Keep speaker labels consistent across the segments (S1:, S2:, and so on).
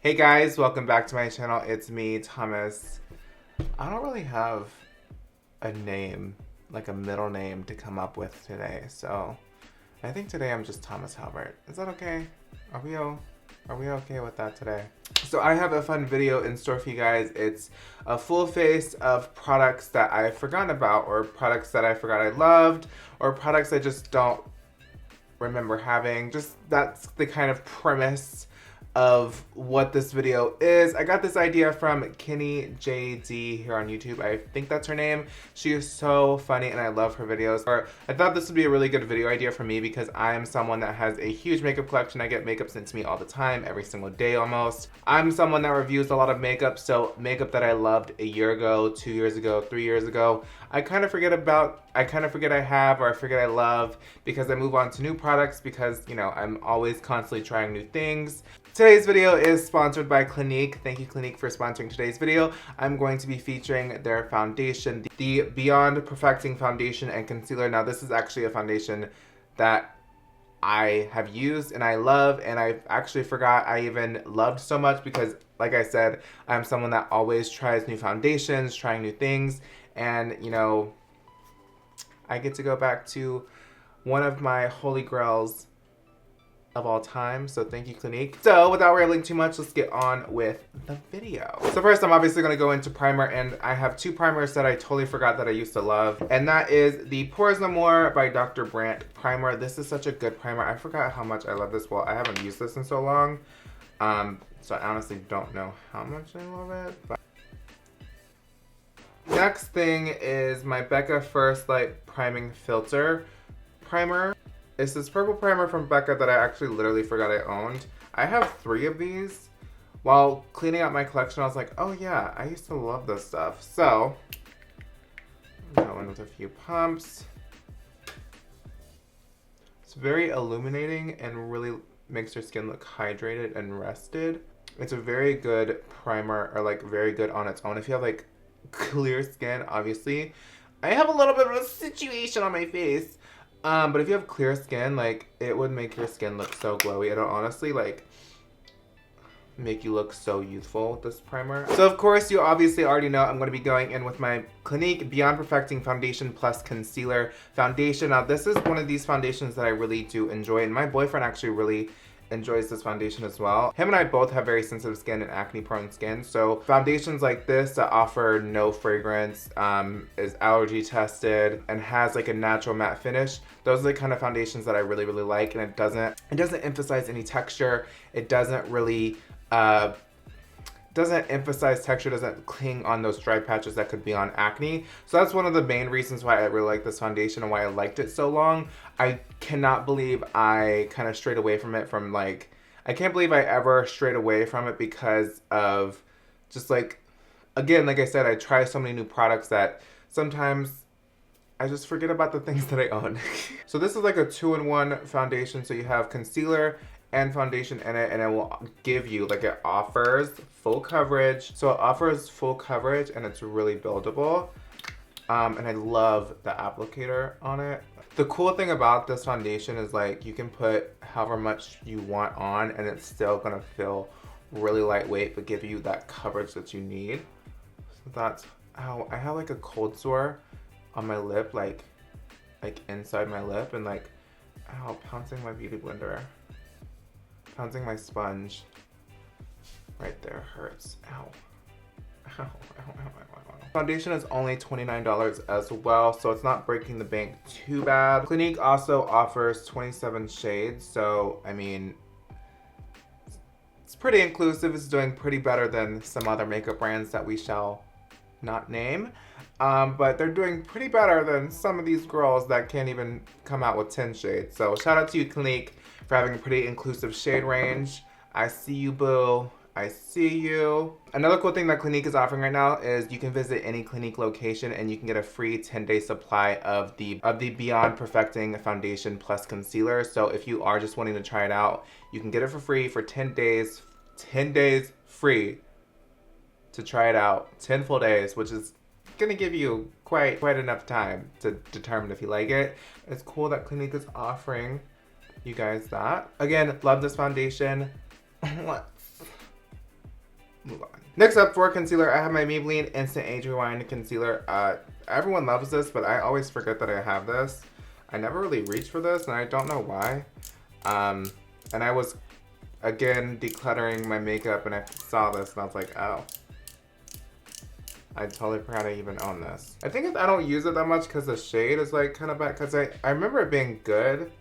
S1: Hey guys, welcome back to my channel. It's me, Thomas. I don't really have a name, like a middle name to come up with today, so I think today I'm just Thomas Halbert. Is that okay? Are we okay with that today? So I have a fun video in store for you guys. It's a full face of products that I've forgotten about, or products that I forgot I loved, or products I just don't remember having. Just that's the kind of premise of what this video is. I got this idea from Kenny JD here on YouTube. I think that's her name. She is so funny and I love her videos. I thought this would be a really good video idea for me because I am someone that has a huge makeup collection. I get makeup sent to me all the time, every single day almost. I'm someone that reviews a lot of makeup, so makeup that I loved a year ago, 2 years ago, 3 years ago, I kind of forget I have, or I forget I love, because I move on to new products because, you know, I'm always constantly trying new things. Today's video is sponsored by Clinique. Thank you, Clinique, for sponsoring today's video. I'm going to be featuring their foundation, the Beyond Perfecting Foundation and Concealer. Now, this is actually a foundation that I have used and I love, and I actually forgot I even loved so much because, like I said, I'm someone that always tries new foundations, trying new things, and, you know, I get to go back to one of my holy grails of all time, so thank you, Clinique. So without rambling too much, let's get on with the video. So first, I'm obviously going to go into primer, and I have two primers that I totally forgot that I used to love, and that is the Pores No More by Dr. Brandt primer. This is such a good primer. I forgot how much I love this. Well, I haven't used this in so long, so I honestly don't know how much I love it. But next thing is my Becca First Light Priming Filter primer. It's this purple primer from Becca that I actually literally forgot I owned. I have 3 of these. While cleaning out my collection, I was like, oh yeah, I used to love this stuff. So, I'm going with a few pumps. It's very illuminating and really makes your skin look hydrated and rested. It's a very good primer, or like very good on its own. If you have like clear skin, obviously. I have a little bit of a situation on my face. But if you have clear skin, like, it would make your skin look so glowy. It'll honestly, like, make you look so youthful with this primer. So, of course, you obviously already know I'm going to be going in with my Clinique Beyond Perfecting Foundation Plus Concealer Foundation. Now, this is one of these foundations that I really do enjoy, and my boyfriend actually really enjoys this foundation as well. Him and I both have very sensitive skin and acne prone skin, so foundations like this that offer no fragrance, is allergy tested, and has like a natural matte finish, those are the kind of foundations that I really like. And it doesn't emphasize any texture. It doesn't really emphasize texture, doesn't cling on those dry patches that could be on acne. So that's one of the main reasons why I really like this foundation and why I liked it so long. I cannot believe I kind of strayed away from it from like, I can't believe I ever strayed away from it because of just like, again, like I said, I try so many new products that sometimes I just forget about the things that I own. So this is like a 2-in-1 foundation. So you have concealer and foundation in it, and it will give you, like, it offers full coverage. So it offers full coverage and it's really buildable. And I love the applicator on it. The cool thing about this foundation is like you can put however much you want on and it's still gonna feel really lightweight but give you that coverage that you need. So that's how I have like a cold sore on my lip, like inside my lip, and like, ow, pouncing my beauty blender. Pouncing my sponge right there hurts. Ow. Ow, ow, ow, ow, ow, ow. Foundation is only $29 as well, so it's not breaking the bank too bad. Clinique also offers 27 shades, so I mean, it's pretty inclusive. It's doing pretty better than some other makeup brands that we shall not name. But they're doing pretty better than some of these girls that can't even come out with 10 shades. So shout out to you, Clinique, for having a pretty inclusive shade range. I see you, boo. I see you. Another cool thing that Clinique is offering right now is you can visit any Clinique location and you can get a free 10-day supply of the Beyond Perfecting Foundation Plus Concealer. So if you are just wanting to try it out, you can get it for free for 10 days. 10 days free to try it out. 10 full days, which is gonna give you quite enough time to determine if you like it. It's cool that Clinique is offering you guys that. Again, love this foundation. move on. Next up for concealer, I have my Maybelline Instant Age Rewind Concealer. Everyone loves this, but I always forget that I have this. I never really reached for this, and I don't know why. And I was, again, decluttering my makeup, and I saw this, and I was like, oh. I totally forgot I even own this. I think I don't use it that much because the shade is like kind of bad, because I remember it being good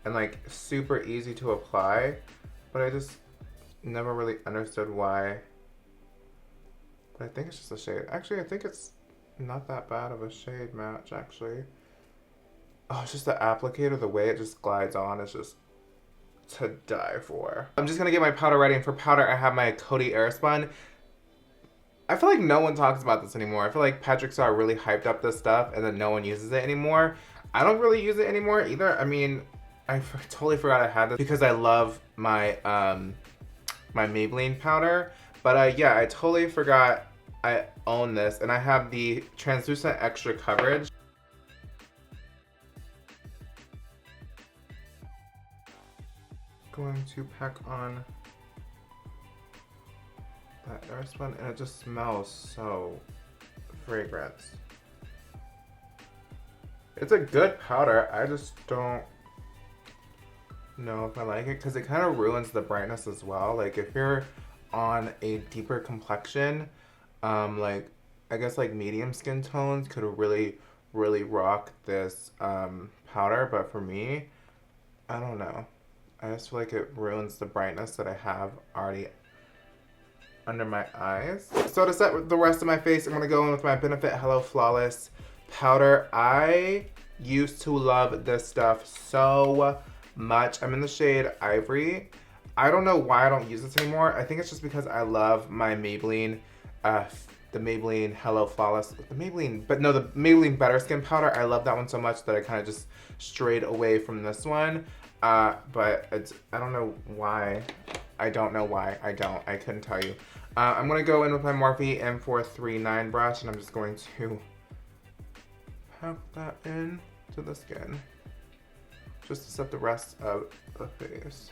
S1: and like super easy to apply, but I just never really understood why. But I think it's just a shade. Actually, I think it's not that bad of a shade match, actually. Oh, it's just the applicator, the way it just glides on is just to die for. I'm just gonna get my powder ready, and for powder, I have my Coty Airspun. I feel like no one talks about this anymore. I feel like Patrick Starr really hyped up this stuff, and then no one uses it anymore. I don't really use it anymore either. I mean, I totally forgot I had this because I love my my Maybelline powder. But yeah, I totally forgot I own this, and I have the translucent extra coverage. Going to pack on that Airspun, and it just smells so fragrant. It's a good powder. I just don't know if I like it because it kind of ruins the brightness as well. Like if you're on a deeper complexion, like I guess like medium skin tones could really rock this powder, but for me, I don't know. I just feel like it ruins the brightness that I have already under my eyes. So to set the rest of my face, I'm gonna go in with my Benefit Hello Flawless powder. I used to love this stuff so much. I'm in the shade Ivory. I don't know why I don't use this anymore. I think it's just because I love my Maybelline, the Maybelline Hello Flawless, the Maybelline Better Skin powder. I love that one so much that I kind of just strayed away from this one. But I don't know why. I don't know why. I couldn't tell you. I'm going to go in with my Morphe M439 brush, and I'm just going to pack that in to the skin. Just to set the rest of the face.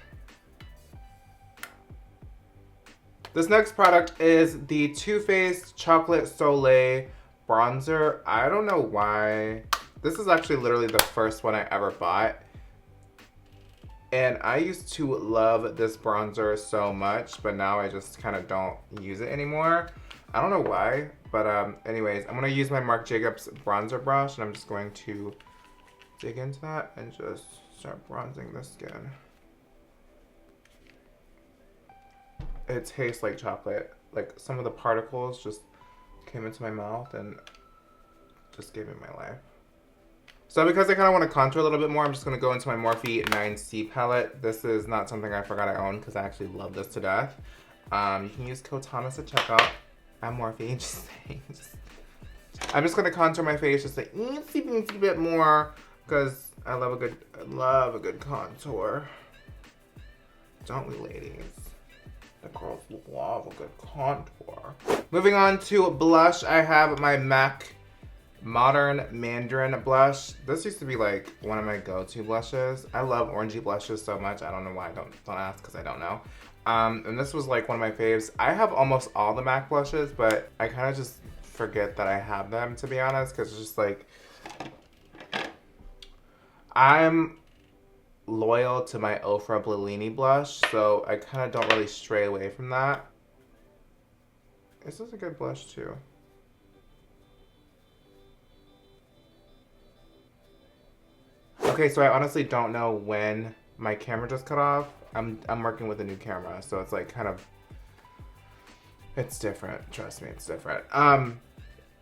S1: This next product is the Too Faced Chocolate Soleil Bronzer. I don't know why. This is actually literally the first one I ever bought. And I used to love this bronzer so much, but now I just kind of don't use it anymore. I don't know why, but anyways, I'm gonna use my Marc Jacobs bronzer brush, and I'm just going to dig into that and just start bronzing the skin. It tastes like chocolate. Like some of the particles just came into my mouth and just gave me my life. So because I kind of want to contour a little bit more, I'm just going to go into my Morphe 9C palette. This is not something I forgot I own because I actually love this to death. You can use code Thomas at checkout. I'm Morphe, just saying. I'm just going to contour my face just a teensy bit more because I love a good contour. Don't we, ladies? The girls love a good contour. Moving on to blush, I have my MAC Modern Mandarin blush. This used to be like one of my go-to blushes. I love orangey blushes so much. I don't know why. Don't ask because I don't know. And this was like one of my faves. I have almost all the MAC blushes, but I kind of just forget that I have them, to be honest, because it's just like I'm loyal to my OFRA Bellini blush, so I kind of don't really stray away from that. This is a good blush too. Okay, so I honestly don't know when my camera just cut off. I'm working with a new camera, so it's like kind of, it's different. Trust me, it's different.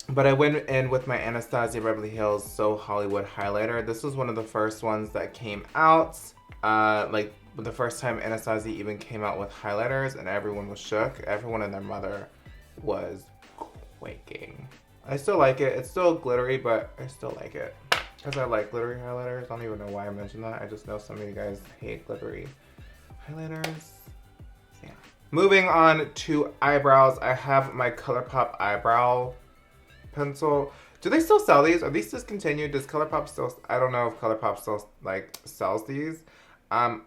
S1: But I went in with my Anastasia Beverly Hills So Hollywood highlighter. This was one of the first ones that came out. Like the first time Anastasia even came out with highlighters, and everyone was shook. Everyone and their mother was quaking. I still like it. It's still glittery, but I still like it. Because I like glittery highlighters. I don't even know why I mentioned that. I just know some of you guys hate glittery highlighters. Yeah. Moving on to eyebrows, I have my ColourPop eyebrow pencil. Do they still sell these? Are these discontinued? Does ColourPop still? I don't know if ColourPop still like sells these. I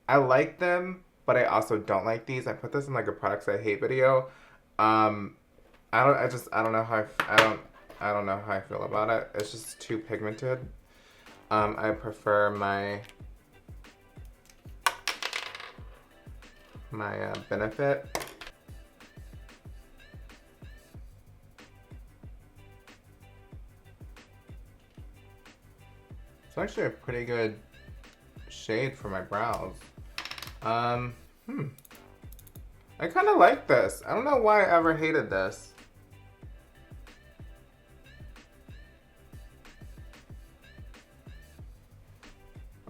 S1: like them, but I also don't like these. I put this in like a products I hate video. I don't know how I don't know how I feel about it. It's just too pigmented. I prefer my Benefit. It's actually a pretty good shade for my brows. I kind of like this. I don't know why I ever hated this.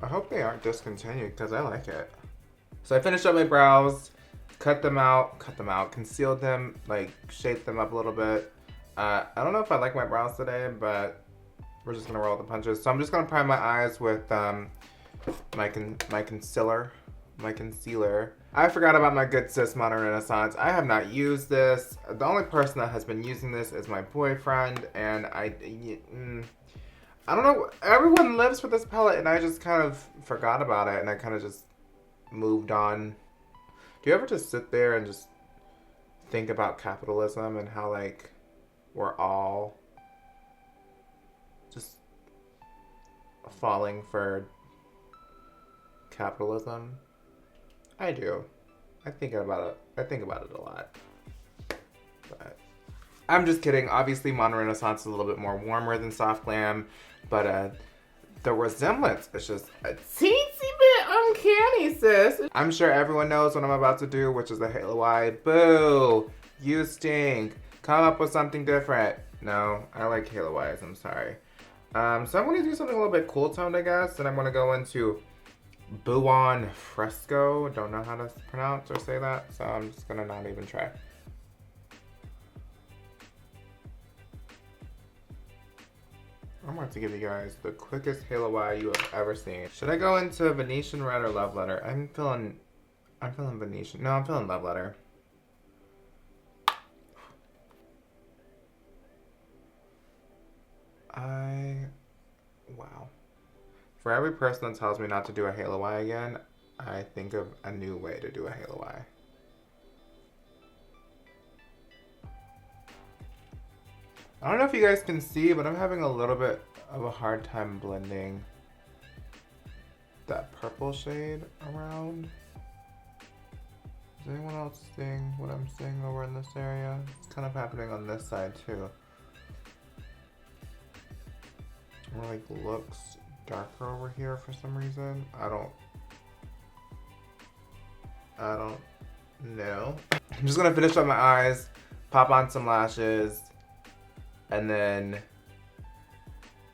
S1: I hope they aren't discontinued because I like it. So I finished up my brows, cut them out, concealed them, like shaped them up a little bit. I don't know if I like my brows today, but we're just gonna roll the punches. So I'm just gonna prime my eyes with my concealer. I forgot about my good sis Modern Renaissance. I have not used this. The only person that has been using this is my boyfriend, and I don't know. Everyone lives with this palette, and I just kind of forgot about it, and I kind of just moved on. Do you ever just sit there and just think about capitalism and how like we're all just falling for capitalism? I do. I think about it. I think about it a lot. But I'm just kidding. Obviously, Modern Renaissance is a little bit more warmer than Soft Glam, but the resemblance is just a teensy bit uncanny, sis. I'm sure everyone knows what I'm about to do, which is a halo eye. Boo! You stink. Come up with something different. No, I like halo eyes. I'm sorry. So I'm going to do something a little bit cool toned, I guess, and I'm going to go into Buon Fresco. Don't know how to pronounce or say that, so I'm just going to not even try. I'm going to give you guys the quickest halo eye you have ever seen. Should I go into Venetian Red or Love Letter? I'm feeling Venetian. No, I'm feeling Love Letter. Wow. For every person that tells me not to do a halo eye again, I think of a new way to do a halo eye. I don't know if you guys can see, but I'm having a little bit of a hard time blending that purple shade around. Is anyone else seeing what I'm seeing over in this area? It's kind of happening on this side too. It like looks darker over here for some reason. I don't know. I'm just gonna finish up my eyes, pop on some lashes, and then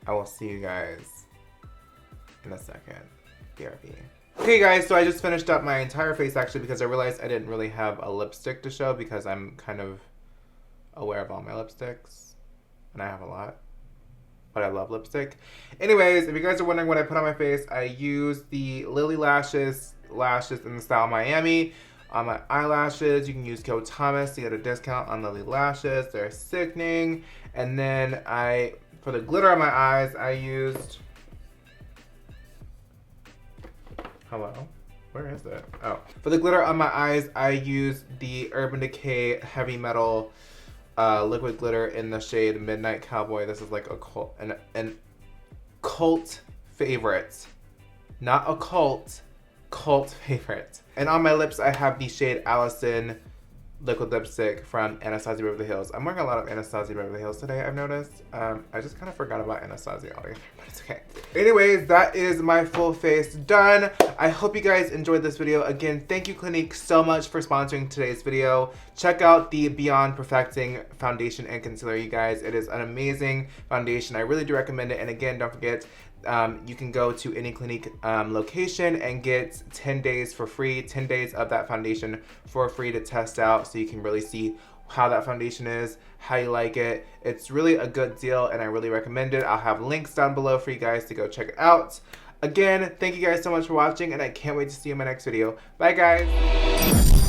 S1: I will see you guys in a second. BRB. Okay guys, so I just finished up my entire face actually because I realized I didn't really have a lipstick to show because I'm kind of aware of all my lipsticks. And I have a lot. But I love lipstick. Anyways, if you guys are wondering what I put on my face, I use the Lily lashes in the style Miami. On my eyelashes, you can use code Thomas to get a discount on Lily lashes. They're sickening. And then for the glitter on my eyes, I used, hello? Where is it? Oh. For the glitter on my eyes, I used the Urban Decay Heavy Metal liquid glitter in the shade Midnight Cowboy. This is like a cult, an cult favorite. Not a cult favorite. And on my lips, I have the shade Allison liquid lipstick from Anastasia Beverly Hills. I'm wearing a lot of Anastasia Beverly Hills today, I've noticed. I just kind of forgot about Anastasia altogether, but it's okay. Anyways, that is my full face done. I hope you guys enjoyed this video. Again, thank you Clinique so much for sponsoring today's video. Check out the Beyond Perfecting foundation and concealer, you guys. It is an amazing foundation. I really do recommend it. And again, don't forget, you can go to any Clinique location and get 10 days for free, 10 days of that foundation for free to test out so you can really see how that foundation is, how you like it. It's really a good deal and I really recommend it. I'll have links down below for you guys to go check it out. Again, thank you guys so much for watching and I can't wait to see you in my next video. Bye guys!